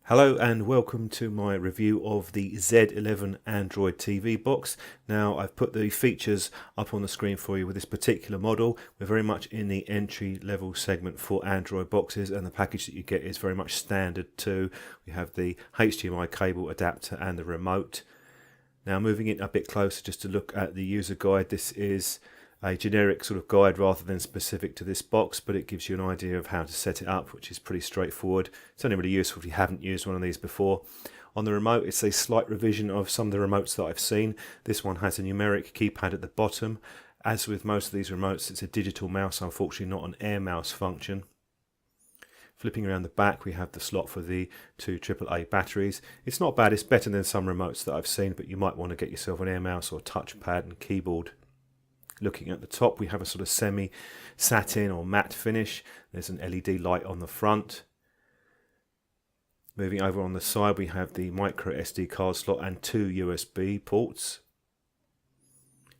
Hello and welcome to my review of the Z11 Android TV box. Now I've put the features up on the screen for you with this particular model. We're very much in the entry level segment for Android boxes, and the package that you get is very much standard too. We have the HDMI cable adapter and the remote. Now moving in a bit closer just to look at the user guide. This is a generic sort of guide rather than specific to this box, but it gives you an idea of how to set it up, which is pretty straightforward. It's only really useful if you haven't used one of these before. On the remote, it's a slight revision of some of the remotes that I've seen. This one has a numeric keypad at the bottom. As with most of these remotes, it's a digital mouse, unfortunately not an air mouse function. Flipping around the back, we have the slot for the two AAA batteries. It's not bad, it's better than some remotes that I've seen, but you might want to get yourself an air mouse or touchpad and keyboard. Looking at the top, we have a sort of semi-satin or matte finish. There's an LED light on the front. Moving over on the side, we have the micro SD card slot and two USB ports.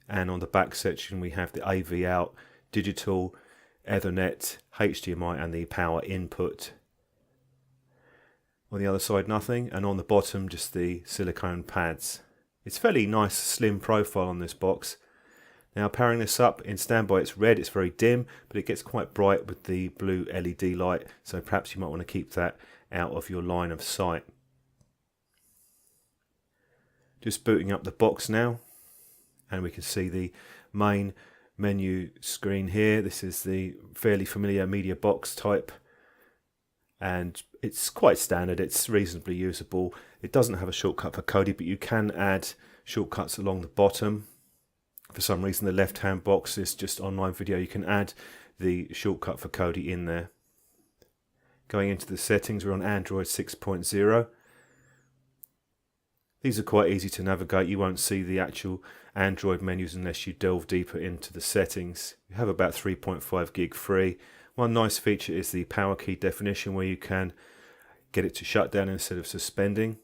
And on the back section, we have the AV out, digital, Ethernet, HDMI and the power input. On the other side, nothing. And on the bottom, just the silicone pads. It's fairly nice, slim profile on this box. Now powering this up, in standby it's red, it's very dim, but it gets quite bright with the blue LED light, so perhaps you might want to keep that out of your line of sight. Just booting up the box now, and we can see the main menu screen here. This is the fairly familiar media box type, and it's quite standard, it's reasonably usable. It doesn't have a shortcut for Kodi, but you can add shortcuts along the bottom. For some reason the left hand box is just online video. You can add the shortcut for Kodi in there. Going into the settings, we're on Android 6.0. These are quite easy to navigate. You won't see the actual Android menus unless you delve deeper into the settings. You have about 3.5 gig free. One nice feature is the power key definition, where you can get it to shut down instead of suspending.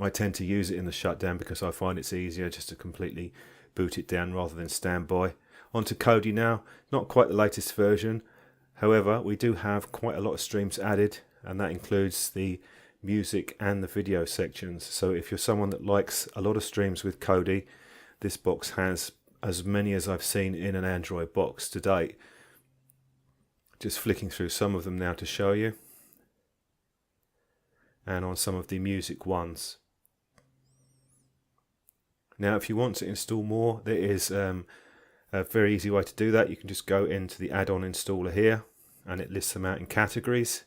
I tend to use it in the shutdown because I find it's easier just to completely boot it down rather than standby. On to Kodi now, not quite the latest version. However, we do have quite a lot of streams added, and that includes the music and the video sections. So if you're someone that likes a lot of streams with Kodi, this box has as many as I've seen in an Android box to date. Just flicking through some of them now to show you. And on some of the music ones. Now if you want to install more, there is a very easy way to do that. You can just go into the add-on installer here, and it lists them out in categories,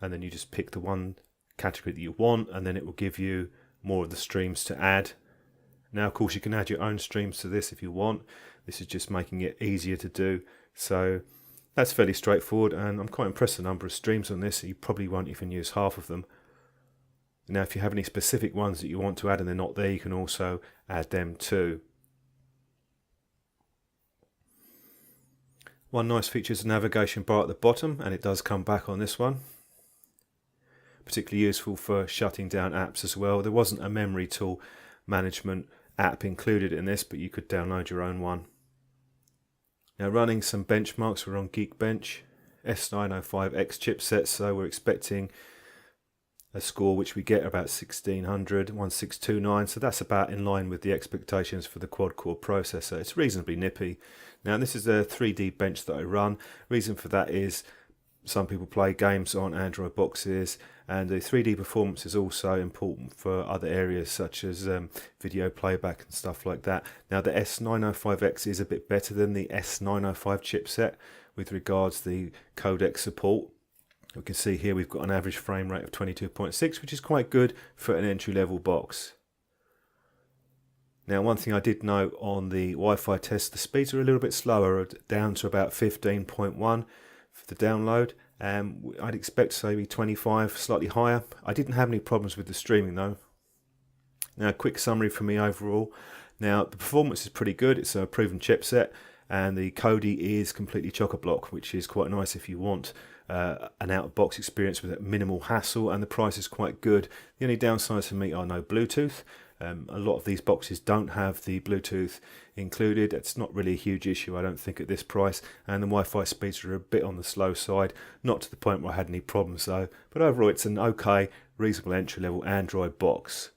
and then you just pick the one category that you want, and then it will give you more of the streams to add. Now of course you can add your own streams to this if you want. This is just making it easier to do, so that's fairly straightforward, and I'm quite impressed with the number of streams on this. You probably won't even use half of them. Now if you have any specific ones that you want to add and they're not there, you can also add them too. One nice feature is the navigation bar at the bottom, and it does come back on this one. Particularly useful for shutting down apps as well. There wasn't a memory tool management app included in this, but you could download your own one. Now running some benchmarks, we're on Geekbench, S905X chipset, so we're expecting a score which we get about 1629, so that's about in line with the expectations for the quad-core processor. It's reasonably nippy. Now this is a 3D bench that I run. Reason for that is some people play games on Android boxes, and the 3D performance is also important for other areas such as video playback and stuff like that. Now the S905X is a bit better than the S905 chipset with regards to the codec support. We can see here we've got an average frame rate of 22.6, which is quite good for an entry-level box. Now one thing I did note on the Wi-Fi test, the speeds are a little bit slower, down to about 15.1 for the download. I'd expect maybe 25, slightly higher. I didn't have any problems with the streaming though. Now a quick summary for me overall. Now the performance is pretty good, it's a proven chipset, and the Kodi is completely chock-a-block, which is quite nice if you want an out-of-box experience with minimal hassle, and the price is quite good. The only downsides for me are no Bluetooth. A lot of these boxes don't have the Bluetooth included. It's not really a huge issue, I don't think, at this price, and the Wi-Fi speeds are a bit on the slow side, not to the point where I had any problems though. But overall it's an okay, reasonable entry-level Android box.